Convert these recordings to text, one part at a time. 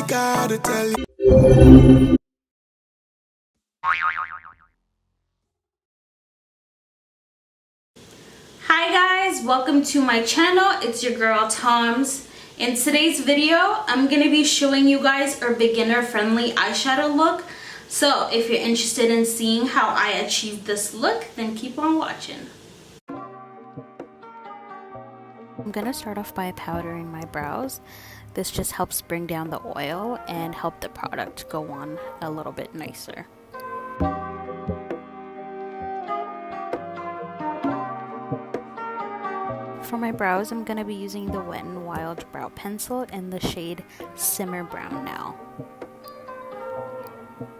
gotta tell you. Hi guys, welcome to my channel. It's your girl Toms. In today's video, I'm going to be showing you guys a beginner friendly eyeshadow look. So if you're interested in seeing how I achieved this look, then keep on watching. I'm going to start off by powdering my brows. This just helps bring down the oil and help the product go on a little bit nicer. For my brows, I'm going to be using the Wet n Wild brow pencil in the shade Simmer Brown Now.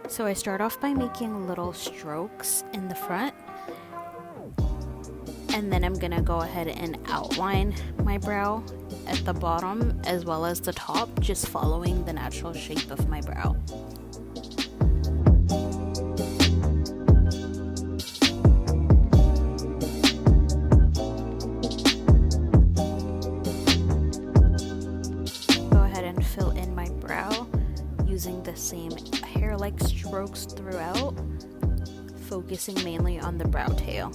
So I start off by making little strokes in the front, and then I'm going to go ahead and outline my brow at the bottom as well as the top, just following the natural shape of my brow. Fill in my brow using the same hair-like strokes throughout, focusing mainly on the brow tail.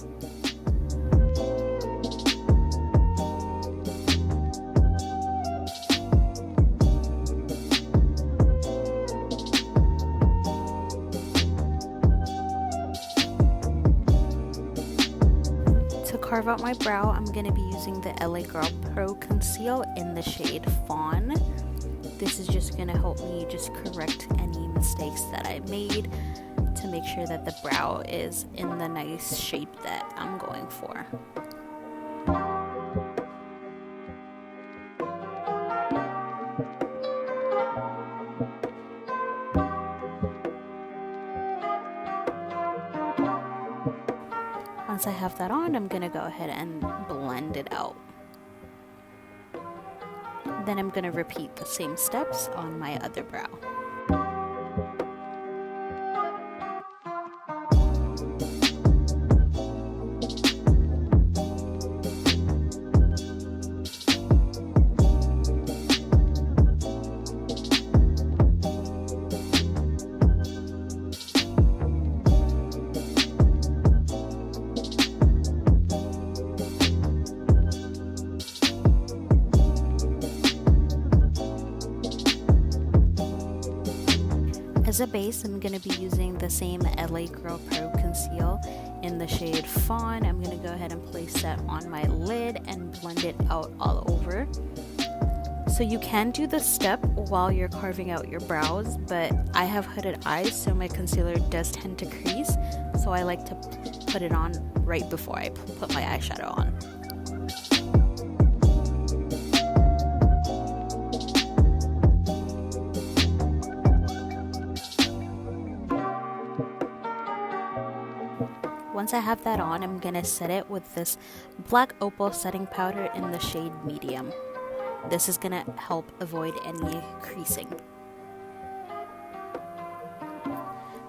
To carve out my brow, I'm going to be using the LA Girl Pro Conceal in the shade Fawn. This is just going to help me just correct any mistakes that I made to make sure that the brow is in the nice shape that I'm going for. Once I have that on, I'm going to go ahead and blend it out. Then I'm going to repeat the same steps on my other brow. As a base, I'm going to be using the same LA Girl Pro Conceal in the shade Fawn. I'm going to go ahead and place that on my lid and blend it out all over. So you can do this step while you're carving out your brows, but I have hooded eyes, so my concealer does tend to crease, so I like to put it on right before I put my eyeshadow on. Once I have that on, I'm going to set it with this black opal setting powder in the shade Medium. This is going to help avoid any creasing.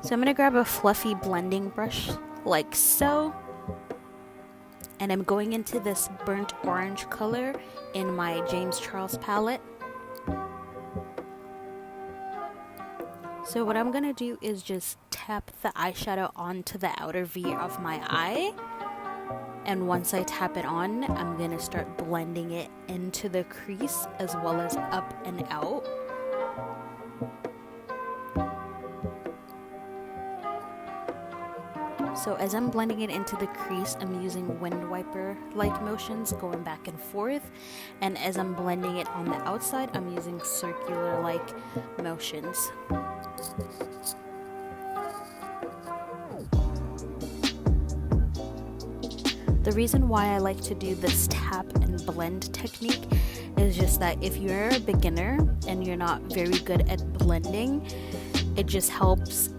So I'm going to grab a fluffy blending brush like so. And I'm going into this burnt orange color in my James Charles palette. So what I'm going to do is just tap the eyeshadow onto the outer V of my eye. And once I tap it on, I'm going to start blending it into the crease as well as up and out. So as I'm blending it into the crease, I'm using wind wiper-like motions going back and forth. And as I'm blending it on the outside, I'm using circular-like motions. The reason why I like to do this tap and blend technique is just that if you're a beginner and you're not very good at blending, it just helps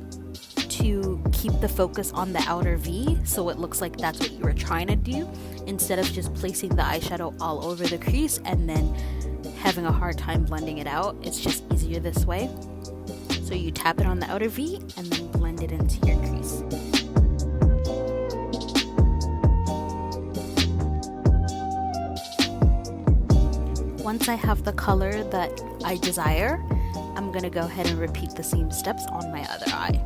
to keep the focus on the outer V, so it looks like that's what you were trying to do, instead of just placing the eyeshadow all over the crease and then having a hard time blending it out. It's just easier this way. So you tap it on the outer V and then blend it into your crease. Once I have the color that I desire, I'm gonna go ahead and repeat the same steps on my other eye.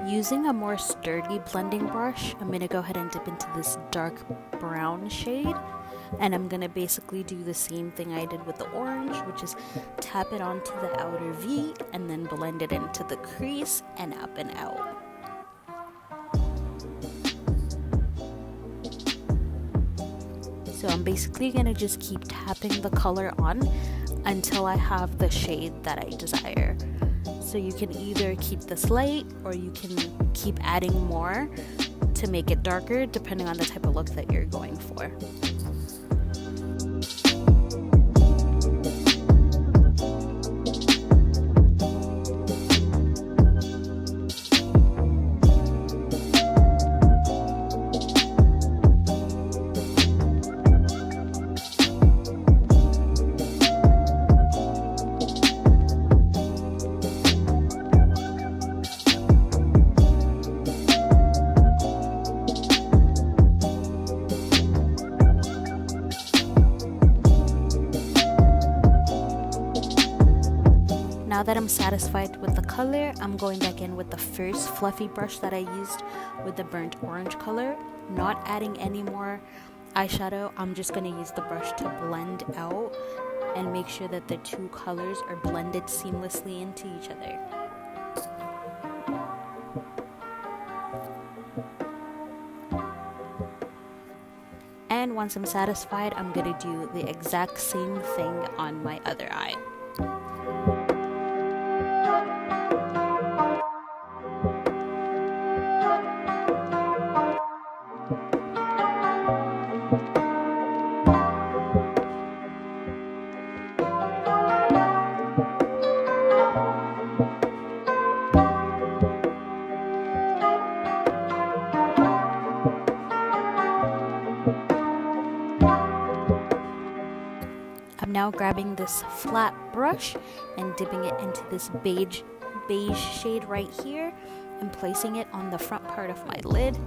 Using a more sturdy blending brush, I'm going to go ahead and dip into this dark brown shade, and I'm going to basically do the same thing I did with the orange, which is tap it onto the outer V and then blend it into the crease and up and out. So I'm basically going to just keep tapping the color on until I have the shade that I desire. So you can either keep this light or you can keep adding more to make it darker depending on the type of look that you're going for. Now that I'm satisfied with the color, I'm going back in with the first fluffy brush that I used with the burnt orange color, not adding any more eyeshadow. I'm just going to use the brush to blend out and make sure that the two colors are blended seamlessly into each other. And once I'm satisfied, I'm going to do the exact same thing on my other eye. I'm now grabbing this flat brush and dipping it into this beige shade right here and placing it on the front part of my lid.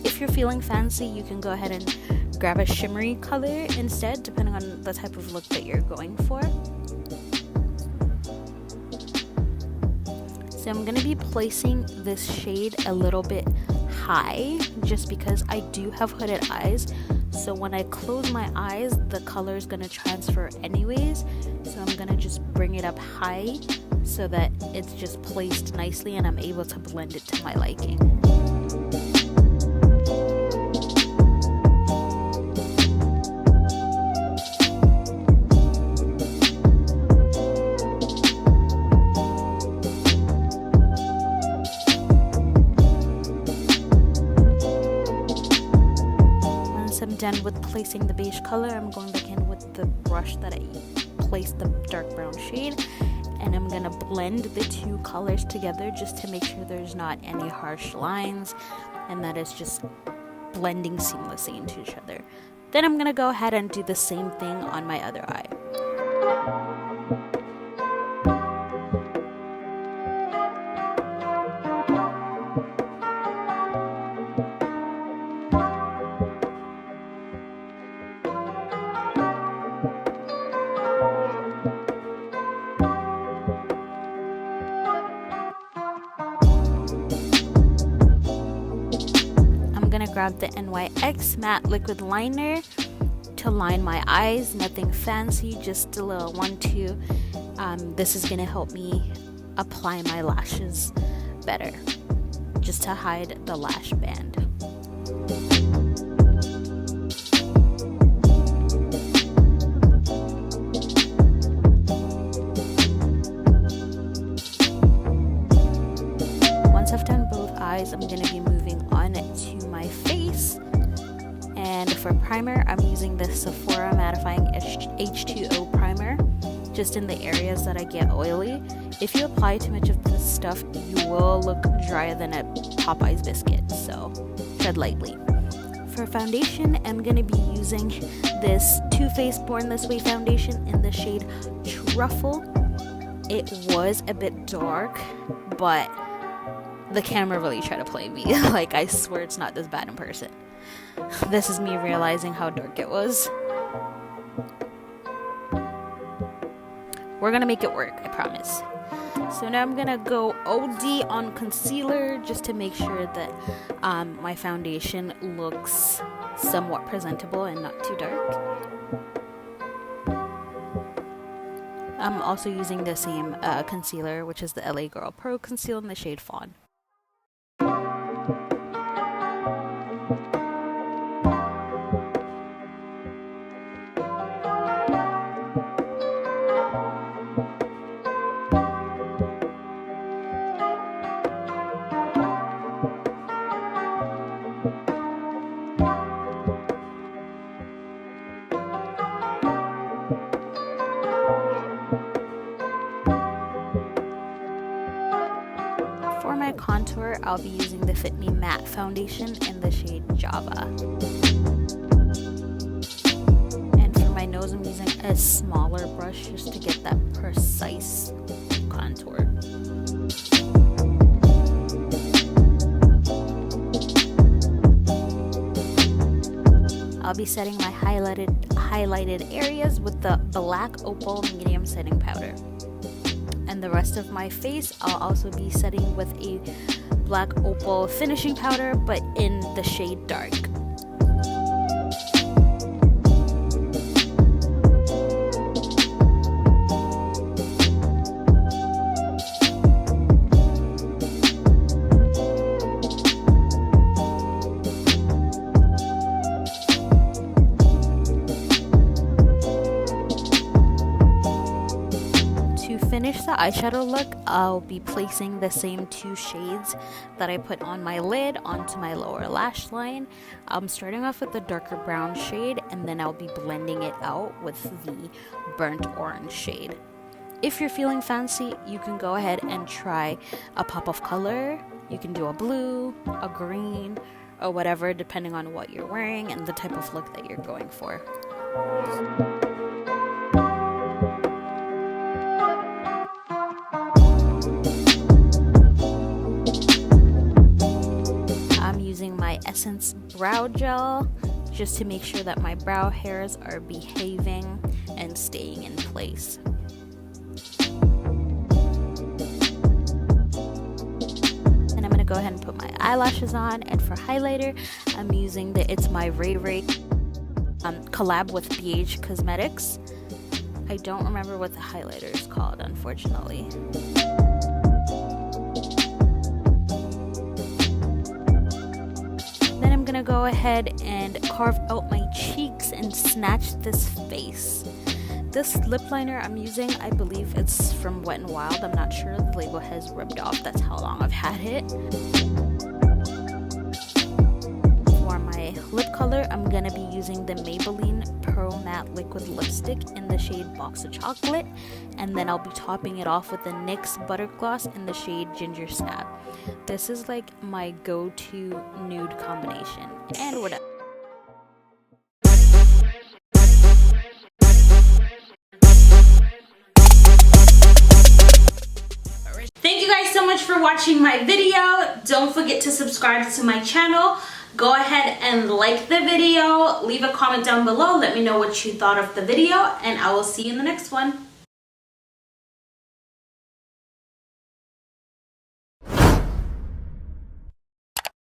If you're feeling fancy, you can go ahead and grab a shimmery color instead, depending on the type of look that you're going for. So I'm going to be placing this shade a little bit high just because I do have hooded eyes. So when I close my eyes, the color is going to transfer anyways. So I'm going to just bring it up high so that it's just placed nicely and I'm able to blend it to my liking. I'm done with placing the beige color, I'm going back in with the brush that I placed the dark brown shade, and I'm gonna blend the two colors together just to make sure there's not any harsh lines and that it's just blending seamlessly into each other. Then I'm gonna go ahead and do the same thing on my other eye. Grab the NYX matte liquid liner to line my eyes. Nothing fancy, just a little 1-2. This is gonna help me apply my lashes better, just to hide the lash band. Once I've done both eyes, I'm gonna be moving on to my face, and for primer I'm using the Sephora mattifying H2O primer. just in the areas that I get oily. If you apply too much of this stuff, you will look drier than a Popeye's biscuit, so tread lightly. For foundation, I'm going to be using this Too Faced Born This Way foundation in the shade Truffle. It was a bit dark, but the camera really tried to play me. Like, I swear it's not this bad in person. This is me realizing how dark it was. We're gonna make it work, I promise. So now I'm gonna go OD on concealer just to make sure that my foundation looks somewhat presentable and not too dark. I'm also using the same concealer, which is the LA Girl Pro Conceal in the shade Fawn. For my contour, I'll be using the Fit Me Matte Foundation in the shade Java. And for my nose, I'm using a smaller brush just to get that precise contour. I'll be setting my highlighted areas with the Black Opal Medium Setting Powder. And the rest of my face, I'll also be setting with a Black Opal finishing powder, but in the shade Dark. To finish the eyeshadow look, I'll be placing the same two shades that I put on my lid onto my lower lash line. I'm starting off with the darker brown shade, and then I'll be blending it out with the burnt orange shade. If you're feeling fancy, you can go ahead and try a pop of color. You can do a blue, a green, or whatever, depending on what you're wearing and the type of look that you're going for. My Essence brow gel just to make sure that my brow hairs are behaving and staying in place. And I'm going to go ahead and put my eyelashes on, and for highlighter I'm using the It's My Ray Ray collab with BH Cosmetics. I don't remember what the highlighter is called, unfortunately. I'm gonna go ahead and carve out my cheeks and snatch this face. This lip liner I'm using, I believe it's from Wet n Wild. I'm not sure, the label has ripped off. That's how long I've had it. For my lip color, I'm gonna be using the Maybelline Pearl Matte Liquid Lipstick in the shade Box of Chocolate, and then I'll be topping it off with the NYX Butter Gloss in the shade Ginger Snap. This is like my go-to nude combination. And we're done. Thank you guys so much for watching my video. Don't forget to subscribe to my channel. Go ahead and like the video. Leave a comment down below. Let me know what you thought of the video, and I will see you in the next one.